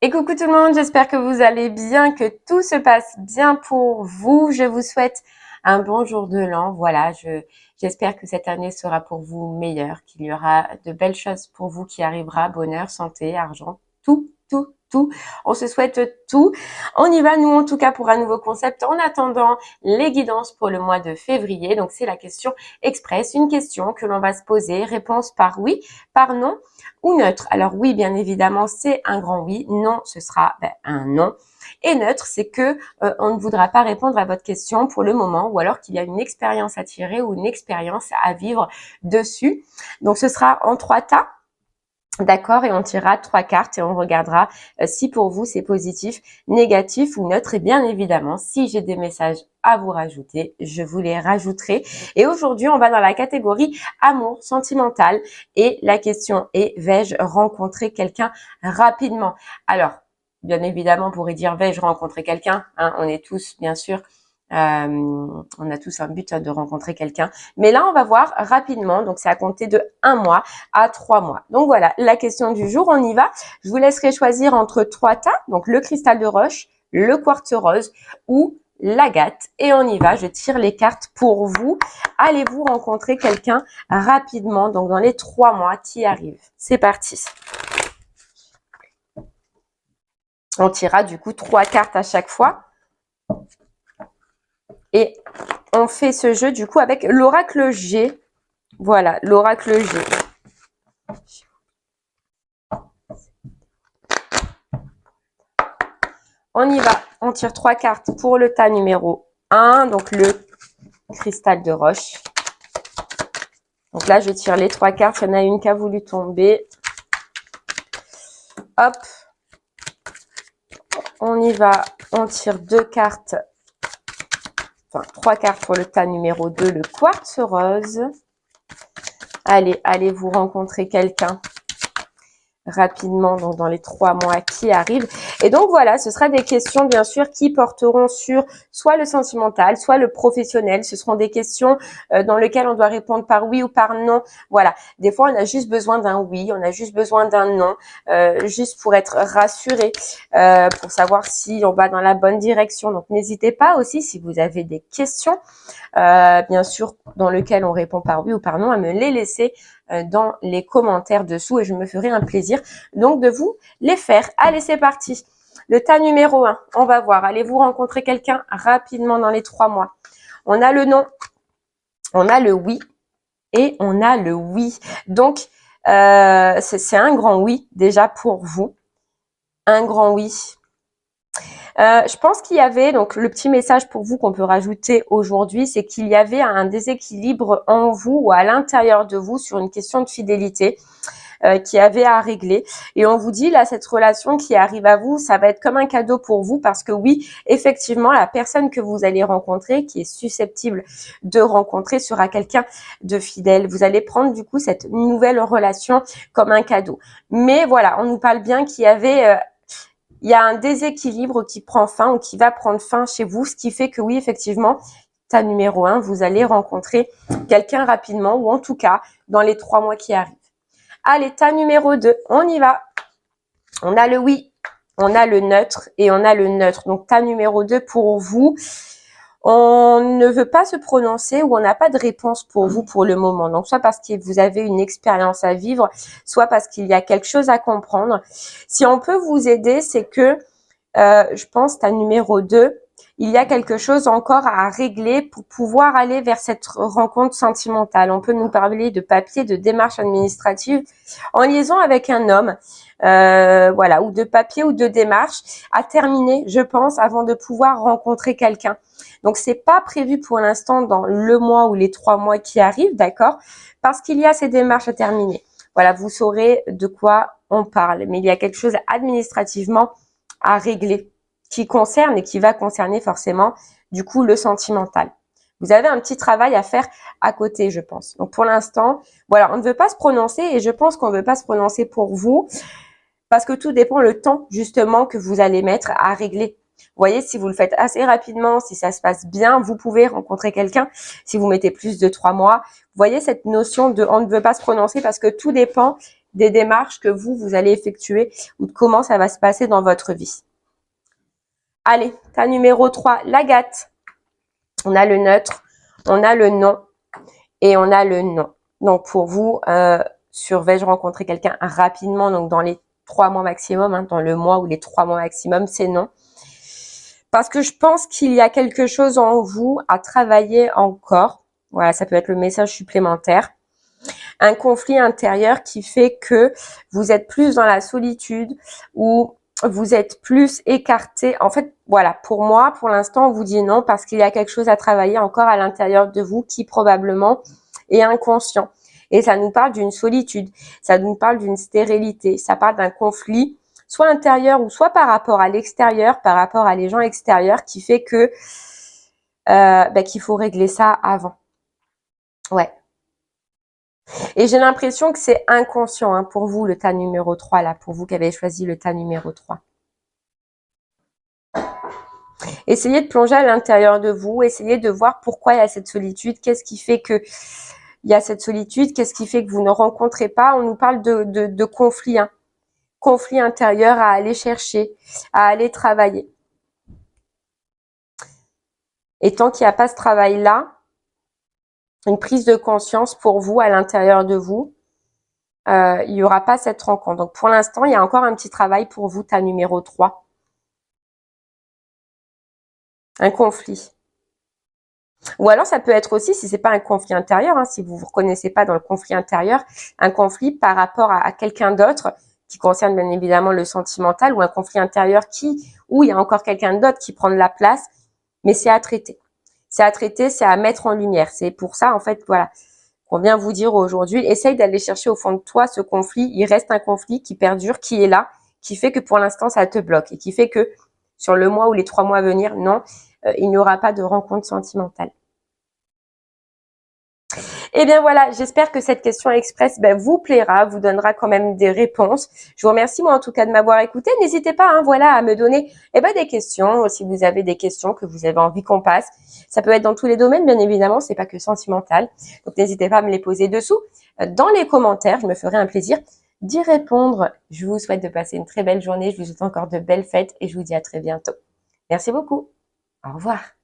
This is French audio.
Et coucou tout le monde, j'espère que vous allez bien, que tout se passe bien pour vous. Je vous souhaite un bon jour de l'an. Voilà, j'espère que cette année sera pour vous meilleure, qu'il y aura de belles choses pour vous qui arrivera, bonheur, santé, argent, tout, tout, tout. On se souhaite tout. On y va, nous, en tout cas, pour un nouveau concept. En attendant les guidances pour le mois de février. Donc, c'est la question express, une question que l'on va se poser, réponse par oui, par non ou neutre. Alors oui, bien évidemment, c'est un grand oui. Non, ce sera un non. Et neutre, c'est que on ne voudra pas répondre à votre question pour le moment, ou alors qu'il y a une expérience à tirer ou une expérience à vivre dessus. Donc ce sera en 3 tas. D'accord, et on tirera 3 cartes et on regardera si pour vous c'est positif, négatif ou neutre. Et bien évidemment, si j'ai des messages à vous rajouter, je vous les rajouterai. Et aujourd'hui, on va dans la catégorie amour sentimental. Et la question est, vais-je rencontrer quelqu'un rapidement? Alors, bien évidemment, on pourrait dire, vais-je rencontrer quelqu'un, hein? On est tous, bien sûr, on a tous un but de rencontrer quelqu'un. Mais là, on va voir rapidement. Donc, c'est à compter de 1 mois à 3 mois. Donc, voilà, la question du jour, on y va. Je vous laisserai choisir entre 3 tas. Donc, le cristal de roche, le quartz rose ou l'agate. Et on y va. Je tire les cartes pour vous. Allez-vous rencontrer quelqu'un rapidement, donc dans les 3 mois qui arrivent? C'est parti. On tirera du coup 3 cartes à chaque fois. Et on fait ce jeu du coup avec l'oracle G. Voilà, l'oracle G. On y va. On tire 3 cartes pour le tas numéro 1, donc le cristal de roche. Donc là, je tire les 3 cartes. Il y en a une qui a voulu tomber. Hop. On y va. On tire 2 cartes. Enfin, 3 cartes pour le tas numéro 2, le quartz rose. Allez, allez vous rencontrer quelqu'un rapidement, donc dans les 3 mois qui arrivent. Et donc voilà, ce sera des questions bien sûr qui porteront sur soit le sentimental, soit le professionnel. Ce seront des questions dans lesquelles on doit répondre par oui ou par non. Voilà, des fois on a juste besoin d'un oui, on a juste besoin d'un non, juste pour être rassuré, pour savoir si on va dans la bonne direction. Donc n'hésitez pas aussi si vous avez des questions, bien sûr, dans lesquelles on répond par oui ou par non, à me les laisser dans les commentaires dessous et je me ferai un plaisir donc de vous les faire. Allez, c'est parti. Le tas numéro 1, on va voir. Allez-vous rencontrer quelqu'un rapidement dans les 3 mois? On a le non, on a le oui et on a le oui. Donc, c'est un grand oui déjà pour vous. Un grand oui. Je pense qu'il y avait, donc le petit message pour vous qu'on peut rajouter aujourd'hui, c'est qu'il y avait un déséquilibre en vous ou à l'intérieur de vous sur une question de fidélité qui avait à régler. Et on vous dit là, cette relation qui arrive à vous, ça va être comme un cadeau pour vous parce que oui, effectivement, la personne que vous allez rencontrer, qui est susceptible de rencontrer, sera quelqu'un de fidèle. Vous allez prendre du coup cette nouvelle relation comme un cadeau. Mais voilà, on nous parle bien qu'il y avait il y a un déséquilibre qui prend fin ou qui va prendre fin chez vous, ce qui fait que oui, effectivement, tas numéro 1, vous allez rencontrer quelqu'un rapidement ou en tout cas dans les 3 mois qui arrivent. Allez, tas numéro 2, on y va. On a le oui, on a le neutre et on a le neutre. Donc, tas numéro 2 pour vous. On ne veut pas se prononcer ou on n'a pas de réponse pour vous pour le moment. Donc, soit parce que vous avez une expérience à vivre, soit parce qu'il y a quelque chose à comprendre. Si on peut vous aider, c'est que, je pense, tas numéro 2, il y a quelque chose encore à régler pour pouvoir aller vers cette rencontre sentimentale. On peut nous parler de papier, de démarche administrative en liaison avec un homme, voilà, ou de papier ou de démarche à terminer, je pense, avant de pouvoir rencontrer quelqu'un. Donc, c'est pas prévu pour l'instant dans le mois ou les 3 mois qui arrivent, d'accord? Parce qu'il y a ces démarches à terminer. Voilà, vous saurez de quoi on parle. Mais il y a quelque chose administrativement à régler qui concerne et qui va concerner forcément, du coup, le sentimental. Vous avez un petit travail à faire à côté, je pense. Donc, pour l'instant, voilà, on ne veut pas se prononcer et je pense qu'on ne veut pas se prononcer pour vous parce que tout dépend le temps, justement, que vous allez mettre à régler. Vous voyez, si vous le faites assez rapidement, si ça se passe bien, vous pouvez rencontrer quelqu'un. Si vous mettez plus de 3 mois, vous voyez cette notion de on ne veut pas se prononcer parce que tout dépend des démarches que vous allez effectuer ou de comment ça va se passer dans votre vie. Allez, tas numéro 3, l'agate. On a le neutre, on a le non et on a le non. Donc pour vous, vais-je rencontrer quelqu'un rapidement, donc dans les 3 mois maximum, hein, dans le mois ou les 3 mois maximum, c'est non. Parce que je pense qu'il y a quelque chose en vous à travailler encore. Voilà, ça peut être le message supplémentaire. Un conflit intérieur qui fait que vous êtes plus dans la solitude ou vous êtes plus écarté. En fait, voilà, pour moi, pour l'instant, on vous dit non parce qu'il y a quelque chose à travailler encore à l'intérieur de vous qui probablement est inconscient. Et ça nous parle d'une solitude, ça nous parle d'une stérilité, ça parle d'un conflit soit intérieur ou soit par rapport à l'extérieur, par rapport à les gens extérieurs qui fait que qu'il faut régler ça avant. Ouais. Et j'ai l'impression que c'est inconscient hein, pour vous, le tas numéro 3, là, pour vous qui avez choisi le tas numéro 3. Essayez de plonger à l'intérieur de vous, essayez de voir pourquoi il y a cette solitude, qu'est-ce qui fait que il y a cette solitude, qu'est-ce qui fait que vous ne rencontrez pas. On nous parle de conflit, hein. Conflit intérieur à aller chercher, à aller travailler. Et tant qu'il n'y a pas ce travail-là, une prise de conscience pour vous à l'intérieur de vous, il n'y aura pas cette rencontre. Donc pour l'instant, il y a encore un petit travail pour vous, tas numéro 3. Un conflit. Ou alors ça peut être aussi, si c'est pas un conflit intérieur, hein, si vous vous reconnaissez pas dans le conflit intérieur, un conflit par rapport à quelqu'un d'autre qui concerne bien évidemment le sentimental, ou un conflit intérieur où il y a encore quelqu'un d'autre qui prend de la place, mais c'est à traiter. C'est à traiter, c'est à mettre en lumière. C'est pour ça, en fait, voilà, qu'on vient vous dire aujourd'hui, essaye d'aller chercher au fond de toi ce conflit. Il reste un conflit qui perdure, qui est là, qui fait que pour l'instant, ça te bloque et qui fait que sur le mois ou les 3 mois à venir, non, il n'y aura pas de rencontre sentimentale. Et bien voilà, j'espère que cette question express vous plaira, vous donnera quand même des réponses. Je vous remercie moi en tout cas de m'avoir écouté. N'hésitez pas hein, voilà, à me donner des questions, si vous avez des questions que vous avez envie qu'on passe. Ça peut être dans tous les domaines, bien évidemment, c'est pas que sentimental. Donc n'hésitez pas à me les poser dessous, dans les commentaires, je me ferai un plaisir d'y répondre. Je vous souhaite de passer une très belle journée, je vous souhaite encore de belles fêtes et je vous dis à très bientôt. Merci beaucoup, au revoir.